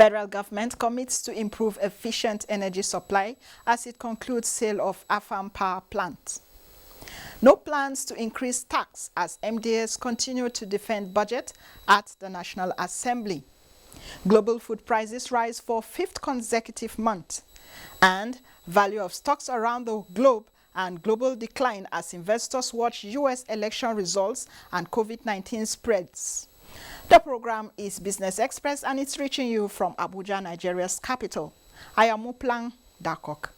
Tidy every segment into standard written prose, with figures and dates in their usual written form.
Federal government commits to improve efficient energy supply as it concludes sale of Afam power plant. No plans to increase tax as MDS continue to defend budget at the National Assembly. Global food prices rise for 5th consecutive month. And value of stocks around the globe and global decline as investors watch U.S. election results and COVID-19 spreads. The program is Business Express and it's reaching you from Abuja, Nigeria's capital. I am Muplang Dakok.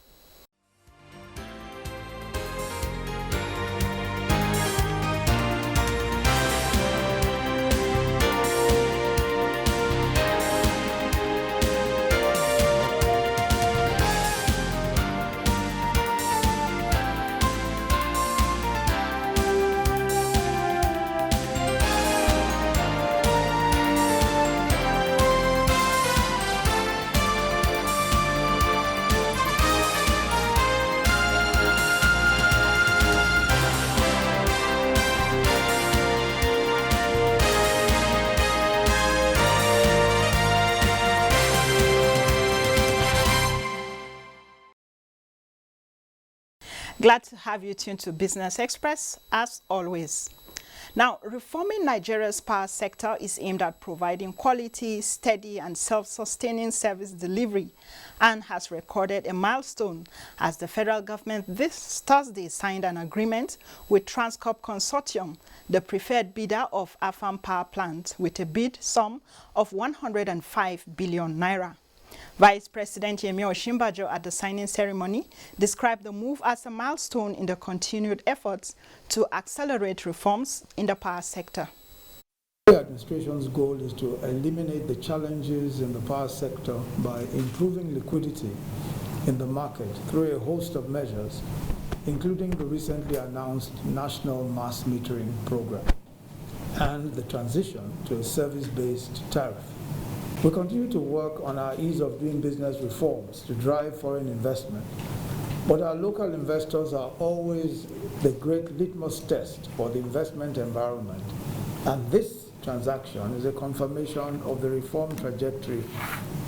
Glad to have you tuned to Business Express, as always. Now, reforming Nigeria's power sector is aimed at providing quality, steady, and self-sustaining service delivery and has recorded a milestone as the federal government this Thursday signed an agreement with Transcorp Consortium, the preferred bidder of Afam power plant, with a bid sum of 105 billion naira. Vice President Yemi Osinbajo at the signing ceremony described the move as a milestone in the continued efforts to accelerate reforms in the power sector. The administration's goal is to eliminate the challenges in the power sector by improving liquidity in the market through a host of measures, including the recently announced National Mass Metering Program and the transition to a service-based tariff. We continue to work on our ease of doing business reforms to drive foreign investment, but our local investors are always the great litmus test for the investment environment, and this transaction is a confirmation of the reform trajectory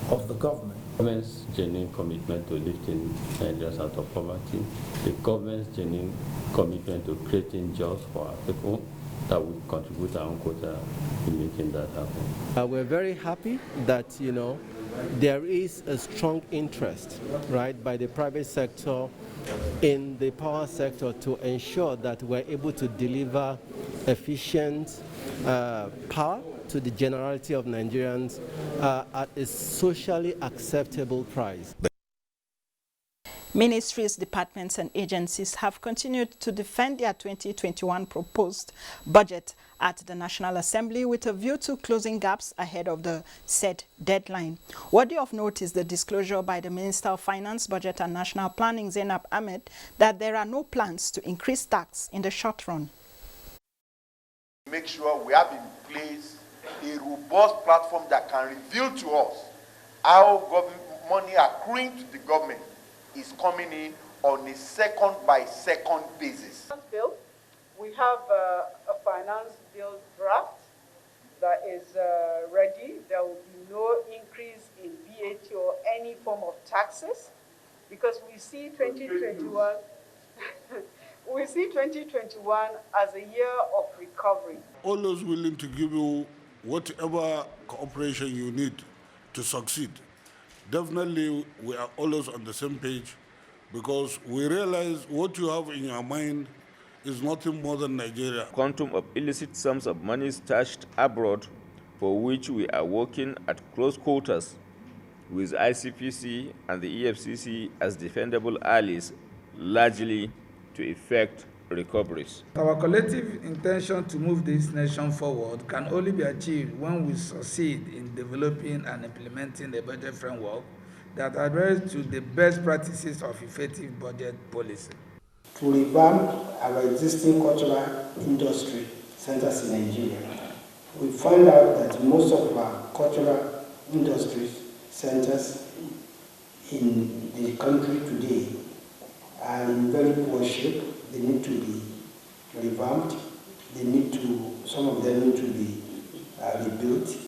of the government. The government's genuine commitment to lifting Nigerians out of poverty, the government's genuine commitment to creating jobs for our people, that we contribute our own quota in making that happen. We're very happy that, there is a strong interest, right, by the private sector in the power sector to ensure that we're able to deliver efficient power to the generality of Nigerians at a socially acceptable price. Ministries, departments and agencies have continued to defend their 2021 proposed budget at the National Assembly with a view to closing gaps ahead of the set deadline. Worthy of note is the disclosure by the Minister of Finance, Budget and National Planning, Zainab Ahmed, that there are no plans to increase tax in the short run. Make sure we have in place a robust platform that can reveal to us how money accruing to the government is coming in on a second-by-second basis. We have a finance bill draft that is ready. There will be no increase in VAT or any form of taxes because we see 2021 we see 2021 as a year of recovery. Always willing to give you whatever cooperation you need to succeed. Definitely, we are always on the same page because we realize what you have in your mind is nothing more than Nigeria. Quantum of illicit sums of money stashed abroad for which we are working at close quarters with ICPC and the EFCC as defendable allies, largely to effect recoveries. Our collective intention to move this nation forward can only be achieved when we succeed in developing and implementing a budget framework that adheres to the best practices of effective budget policy. To revamp our existing cultural industry centers in Nigeria, we found out that most of our cultural industry centers in the country today are in very poor shape. They need to be revamped. Some of them need to be rebuilt.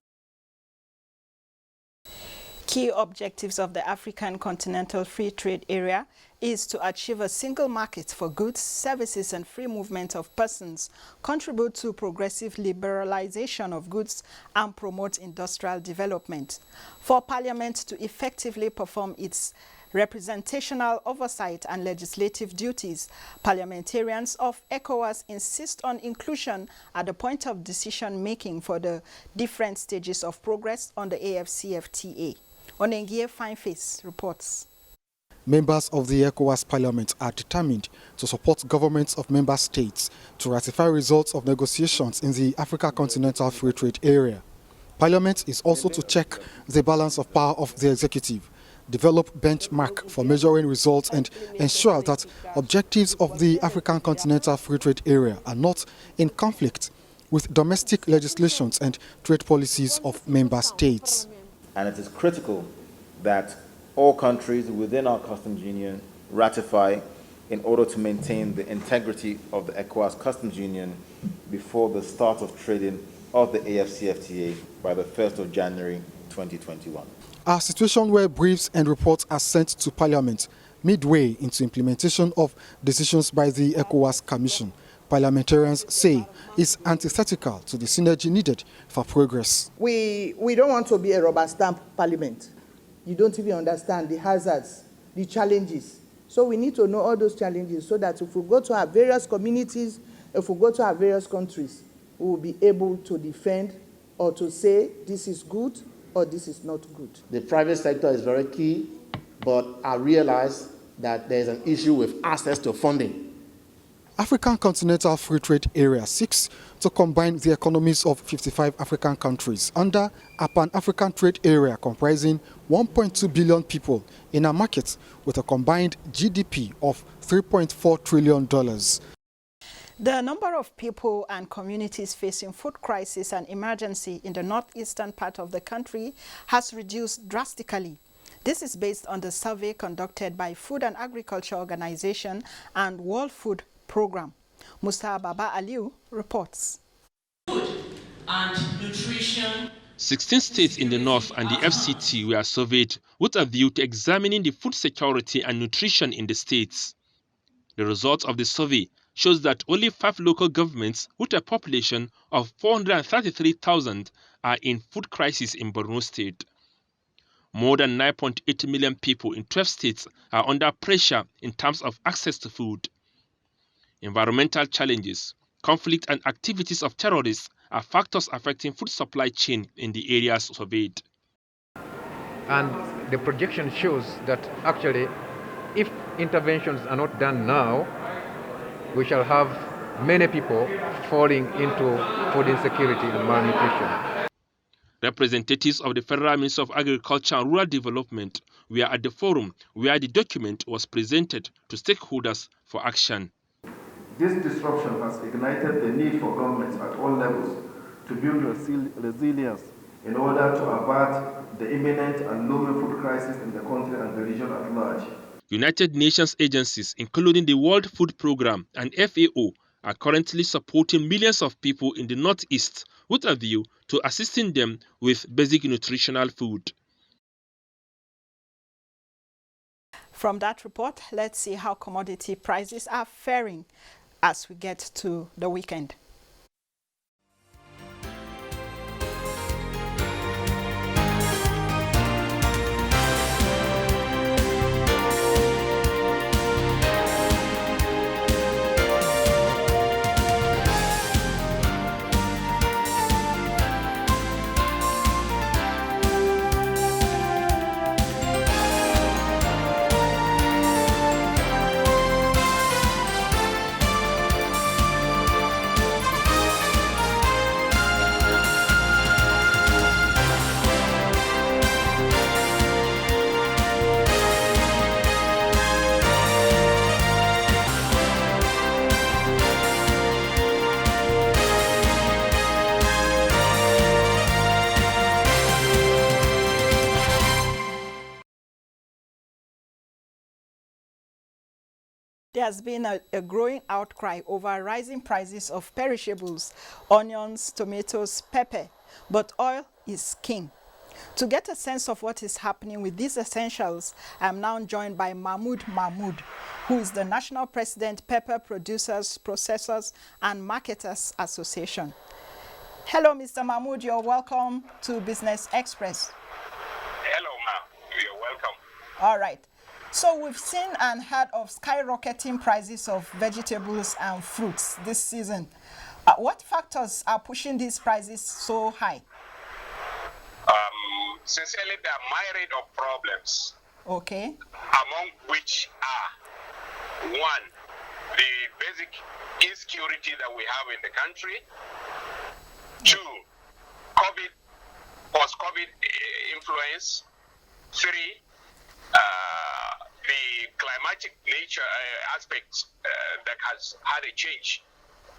Key objectives of the African Continental Free Trade Area is to achieve a single market for goods, services, and free movement of persons, contribute to progressive liberalization of goods, and promote industrial development. For Parliament to effectively perform its representational oversight and legislative duties, parliamentarians of ECOWAS insist on inclusion at the point of decision-making for the different stages of progress on the AFCFTA. Onengie Fineface reports. Members of the ECOWAS Parliament are determined to support governments of member states to ratify results of negotiations in the Africa Continental Free Trade Area. Parliament is also to check the balance of power of the executive, develop benchmark for measuring results, and ensure that objectives of the African Continental Free Trade Area are not in conflict with domestic legislations and trade policies of member states. And it is critical that all countries within our customs union ratify in order to maintain the integrity of the ECOWAS customs union before the start of trading of the AFCFTA by the 1st of January 2021. A situation where briefs and reports are sent to Parliament midway into implementation of decisions by the ECOWAS Commission, parliamentarians say is antithetical to the synergy needed for progress. We don't want to be a rubber stamp parliament. You don't even understand the hazards, the challenges. So we need to know all those challenges so that if we go to our various communities, if we go to our various countries, we will be able to defend or to say this is good or this is not good. The private sector is very key, but I realize that there's an issue with access to funding. African Continental Free Trade Area seeks to combine the economies of 55 African countries under a Pan-African Trade Area comprising 1.2 billion people in a market with a combined GDP of $3.4 trillion. The number of people and communities facing food crisis and emergency in the northeastern part of the country has reduced drastically. This is based on the survey conducted by Food and Agriculture Organization and World Food Program. Musa Baba Aliu reports. Food and nutrition. 16 states in the north and the FCT were surveyed with a view to examining the food security and nutrition in the states. The results of the survey shows that only 5 local governments with a population of 433,000 are in food crisis in Borno State. More than 9.8 million people in 12 states are under pressure in terms of access to food. Environmental challenges, conflict and activities of terrorists are factors affecting food supply chain in the areas surveyed. And the projection shows that actually, if interventions are not done now, we shall have many people falling into food insecurity and malnutrition. Representatives of the Federal Ministry of Agriculture and Rural Development were at the forum where the document was presented to stakeholders for action. This disruption has ignited the need for governments at all levels to build resilience in order to avert the imminent and looming food crisis in the country and the region at large. United Nations agencies, including the World Food Program and FAO, are currently supporting millions of people in the Northeast with a view to assisting them with basic nutritional food. From that report, let's see how commodity prices are faring as we get to the weekend. There has been a growing outcry over rising prices of perishables, onions, tomatoes, pepper, but oil is king. To get a sense of what is happening with these essentials, I am now joined by Mahmoud, who is the National President, Pepper Producers, Processors and Marketers Association. Hello, Mr. Mahmoud, you're welcome to Business Express. Hello, ma'am. You're welcome. All right. So we've seen and heard of skyrocketing prices of vegetables and fruits this season. What factors are pushing these prices so high? Sincerely, there are myriad of problems. Okay. Among which are, one, the basic insecurity that we have in the country. Two, post-COVID influence. Three, the climatic nature aspects that has had a change,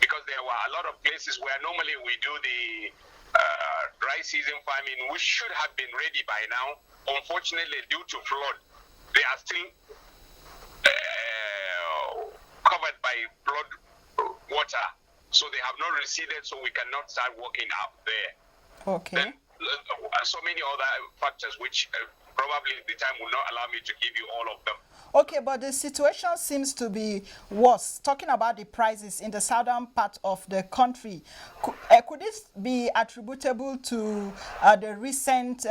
because there were a lot of places where normally we do the dry season farming, which should have been ready by now. Unfortunately, due to flood, they are still covered by flood water, so they have not receded, so we cannot start working out there. Okay. Then, so many other factors which probably the time will not allow me to give you all of them. Okay, but the situation seems to be worse. Talking about the prices in the southern part of the country, could this be attributable to the recent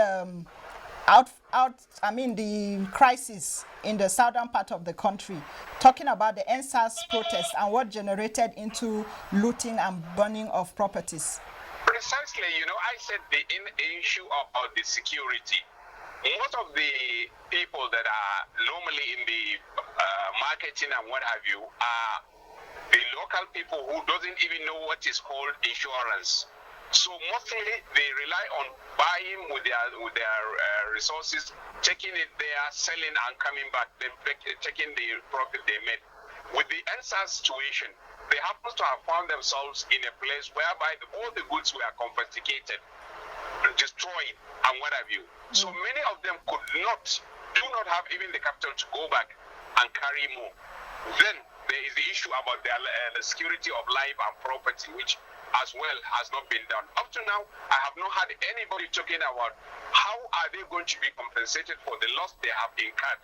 the crisis in the southern part of the country? Talking about the NSAS protest and what generated into looting and burning of properties. Precisely, I said the issue of the security. Most of the people that are normally in the marketing and what have you are the local people who doesn't even know what is called insurance. So mostly they rely on buying with their resources, taking it there, selling and coming back, then taking the profit they made. With the NSAS situation, they happen to have found themselves in a place whereby all the goods were confiscated, destroyed, and what have you. So many of them do not have even the capital to go back and carry more. Then there is the issue about the security of life and property, which as well has not been done. Up to now, I have not had anybody talking about how are they going to be compensated for the loss they have incurred.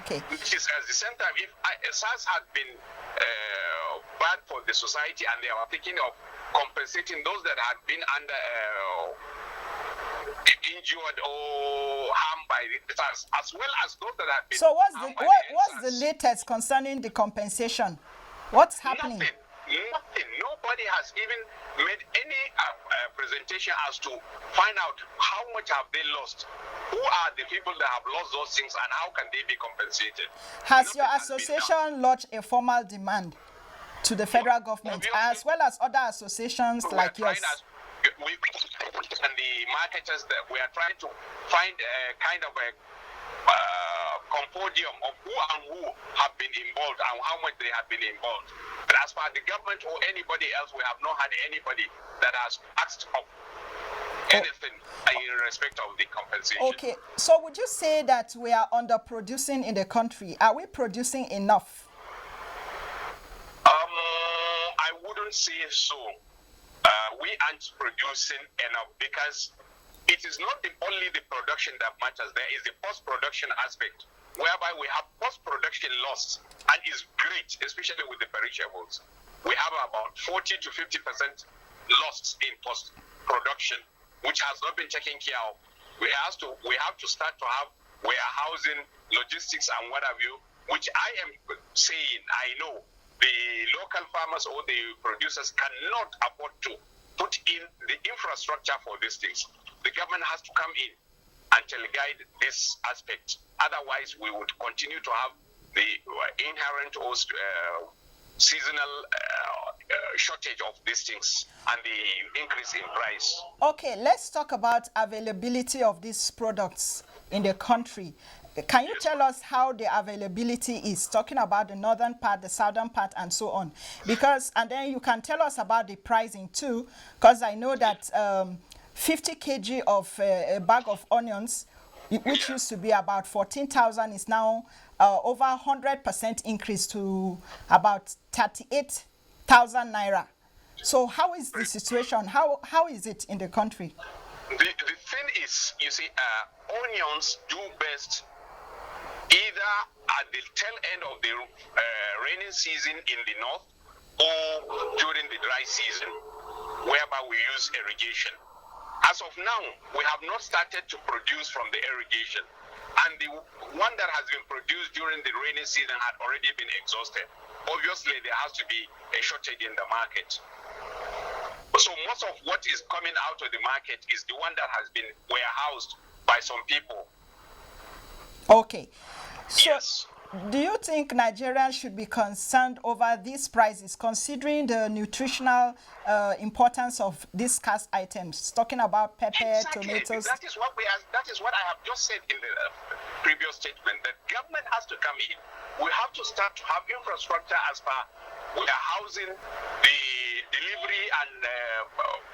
Okay. Which is at the same time, if SARS had been bad for the society and they were thinking of compensating those that had been under injured or harmed by the SARS, as well as those that have been. So what's the latest concerning the compensation? What's happening? Nothing. Nobody has even made any presentation as to find out how much have they lost. Who are the people that have lost those things and how can they be compensated? Has your association lodged a formal demand to the federal government as well as other associations like yours? We and the marketers, that we are trying to find a kind of a compendium of who and who have been involved and how much they have been involved. But as far as the government or anybody else, we have not had anybody that has asked of anything in respect of the compensation. Okay, so would you say that we are underproducing in the country? Are we producing enough? I wouldn't say so. We aren't producing enough because it is not only the production that matters. There is the post-production aspect, whereby we have post-production loss, and is great, especially with the perishables. We have about 40 to 50% loss in post-production, which has not been taken care of. We have to start to have warehousing, logistics, and what have you, which I am saying, I know the local farmers or the producers cannot afford to put in the infrastructure for these things. The government has to come in and guide this aspect. Otherwise, we would continue to have the inherent or seasonal shortage of these things and the increase in price. Okay, let's talk about availability of these products in the country. Can you tell us how the availability is, talking about the northern part, the southern part, and so on? And then you can tell us about the pricing too, because I know that 50 kg of a bag of onions, which used to be about 14,000, is now over 100% increase to about 38,000 naira. So how is the situation? How is it in the country? the thing is, you see, onions do best either at the tail end of the rainy season in the north or during the dry season, whereby we use irrigation. As of now, we have not started to produce from the irrigation, and the one that has been produced during the rainy season had already been exhausted. Obviously, there has to be a shortage in the market. So most of what is coming out of the market is the one that has been warehoused by some people. Okay. So yes. Do you think Nigerians should be concerned over these prices, considering the nutritional importance of these scarce items? Talking about pepper, exactly. tomatoes. That is what I have just said in the previous statement. That government has to come in. We have to start to have infrastructure as far warehousing, the delivery and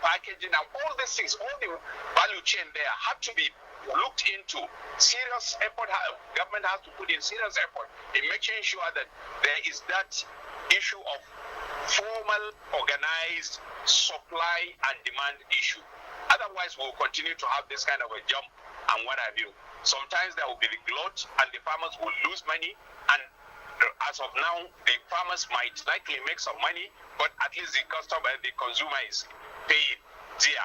packaging, and all these things, all the value chain there have to be looked into. Serious effort, government has to put in serious effort in making sure that there is that issue of formal, organized supply and demand issue. Otherwise, we'll continue to have this kind of a jump and what have you. Sometimes there will be the glut and the farmers will lose money, and as of now, the farmers might likely make some money, but at least the consumer is paying dear.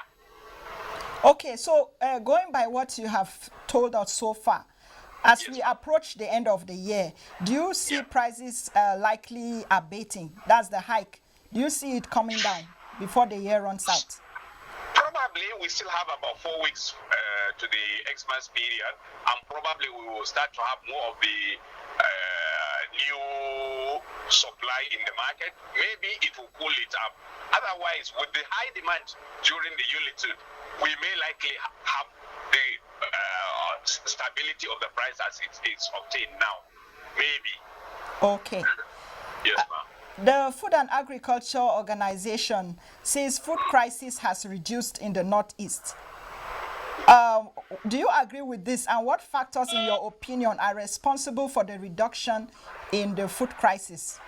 Okay, so going by what you have told us so far, as we approach the end of the year, do you see prices likely abating? That's the hike. Do you see it coming down before the year runs out? Probably we still have about 4 weeks to the Xmas period, and probably we will start to have more of the new supply in the market. Maybe it will cool it up. Otherwise, with the high demand during the Ulitude, we may likely have the stability of the price as it is obtained now. Maybe. Okay. Yes, ma'am. The Food and Agriculture Organization says food crisis has reduced in the Northeast. Do you agree with this? And what factors, in your opinion, are responsible for the reduction in the food crisis?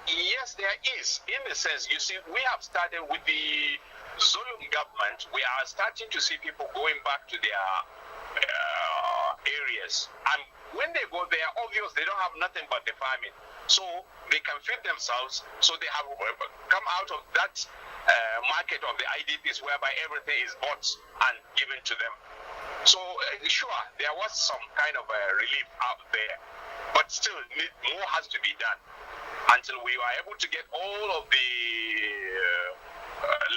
Yes, there is. In the sense, you see, we have started with the Zulum government. We are starting to see people going back to their areas. And when they go there, obviously, they don't have nothing but the farming. So they can feed themselves. So they have come out of that market of the IDPs, whereby everything is bought and given to them. So sure, there was some kind of a relief out there, but still more has to be done until we are able to get all of the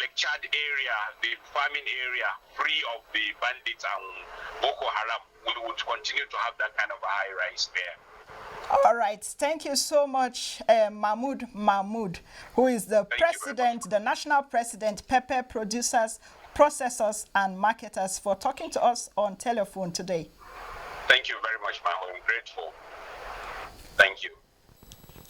Lake Chad area, the farming area, free of the bandits and Boko Haram. We would continue to have that kind of a high rise there. All right. Thank you so much, Mahmoud, who is the president, the national president, Pepper Producers, Processors and Marketers, for talking to us on telephone today. Thank you very much, ma'am. I'm grateful. Thank you.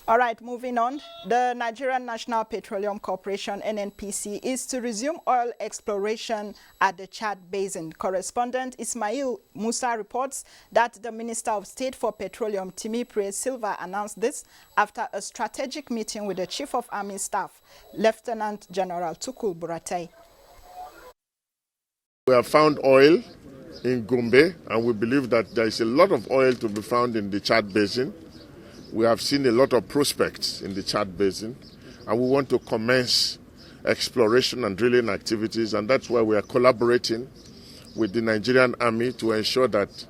All right, moving on. The Nigerian National Petroleum Corporation, NNPC, is to resume oil exploration at the Chad Basin. Correspondent Ismail Musa reports that the Minister of State for Petroleum, Timipre Silva, announced this after a strategic meeting with the Chief of Army Staff, Lieutenant General Tukul Buratai. We have found oil in Gombe, and we believe that there is a lot of oil to be found in the Chad Basin. We have seen a lot of prospects in the Chad Basin, and we want to commence exploration and drilling activities, and that's why we are collaborating with the Nigerian Army to ensure that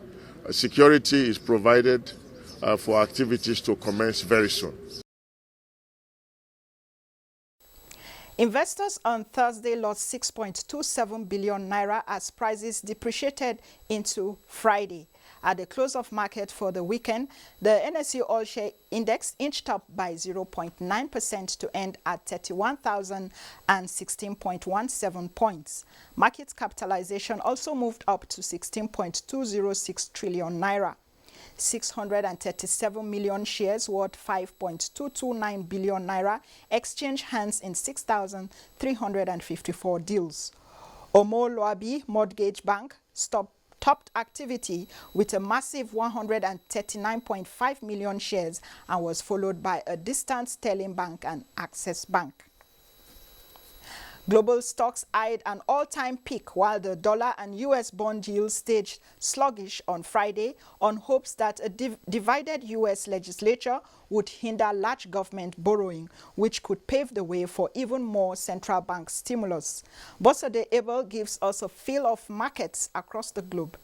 security is provided for activities to commence very soon. Investors on Thursday lost 6.27 billion naira as prices depreciated into Friday. At the close of market for the weekend, the NSE All Share Index inched up by 0.9% to end at 31,016.17 points. Market capitalization also moved up to 16.206 trillion naira. 637 million shares worth 5.229 billion naira exchanged hands in 6,354 deals. Omo Loabi Mortgage Bank topped activity with a massive 139.5 million shares and was followed by a distant Sterling Bank and Access Bank. Global stocks eyed an all-time peak while the dollar and U.S. bond yields staged sluggish on Friday on hopes that a divided U.S. legislature would hinder large government borrowing, which could pave the way for even more central bank stimulus. Bosode Abel gives us a feel of markets across the globe.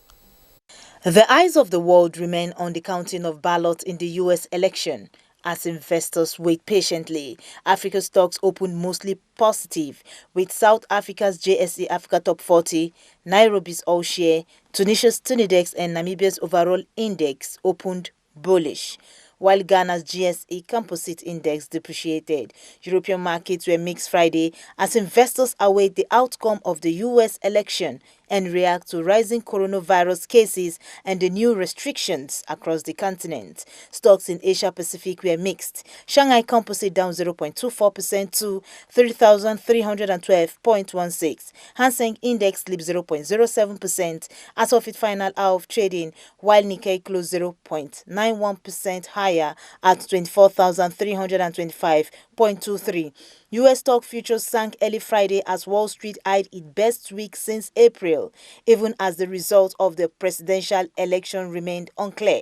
The eyes of the world remain on the counting of ballots in the U.S. election. As investors wait patiently, Africa's stocks opened mostly positive, with South Africa's JSE Africa Top 40, Nairobi's All-Share, Tunisia's Tunidex and Namibia's overall index opened bullish, while Ghana's GSE Composite Index depreciated. European markets were mixed Friday as investors await the outcome of the U.S. election and react to rising coronavirus cases and the new restrictions across the continent. Stocks in Asia-Pacific were mixed. Shanghai Composite down 0.24% to 3,312.16. Hang Seng Index slipped 0.07% as of its final hour of trading, while Nikkei closed 0.91% higher at 24,325.23. U.S. stock futures sank early Friday as Wall Street eyed its best week since April, even as the result of the presidential election remained unclear.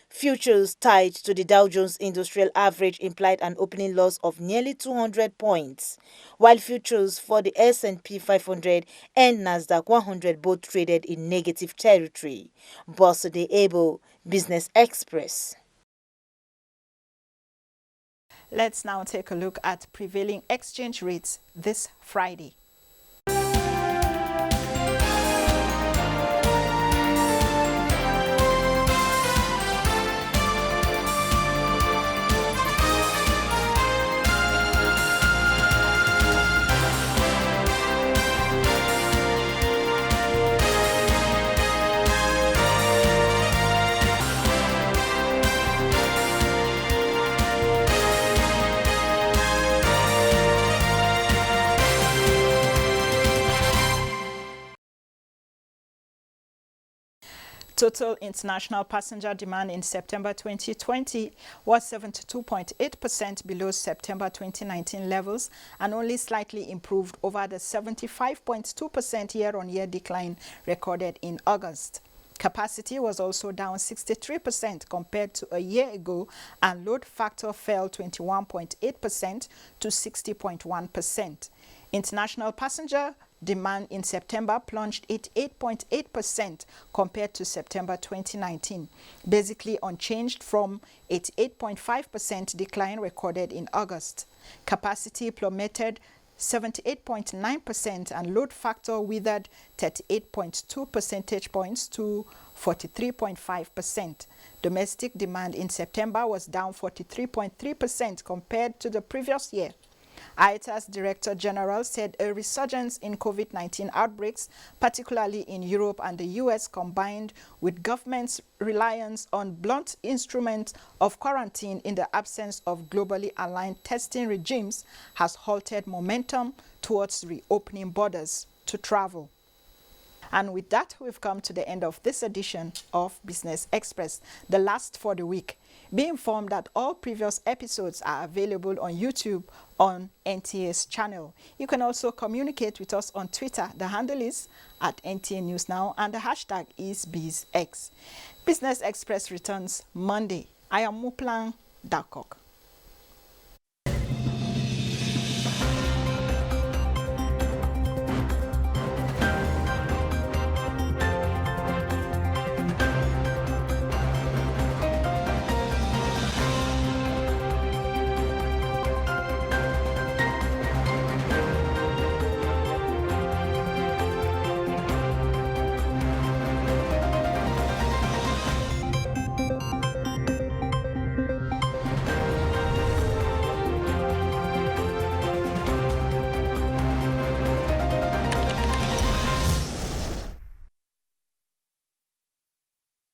Futures tied to the Dow Jones Industrial Average implied an opening loss of nearly 200 points, while futures for the S&P 500 and Nasdaq 100 both traded in negative territory. Bosode Abel, Business Express. Let's now take a look at prevailing exchange rates this Friday. Total international passenger demand in September 2020 was 72.8% below September 2019 levels and only slightly improved over the 75.2% year-on-year decline recorded in August. Capacity was also down 63% compared to a year ago, and load factor fell 21.8% to 60.1%. International passenger demand in September plunged 88.8% compared to September 2019, basically unchanged from 88.5% decline recorded in August. Capacity plummeted 78.9% and load factor withered 38.2 percentage points to 43.5%. Domestic demand in September was down 43.3% compared to the previous year. IATA's Director General said a resurgence in COVID-19 outbreaks, particularly in Europe and the US, combined with government's reliance on blunt instruments of quarantine in the absence of globally aligned testing regimes, has halted momentum towards reopening borders to travel. And with that, we've come to the end of this edition of Business Express, the last for the week. Be informed that all previous episodes are available on YouTube on NTA's channel. You can also communicate with us on Twitter. The handle is @NTA News Now and the hashtag is BizX. Business Express returns Monday. I am Muplang Dakok.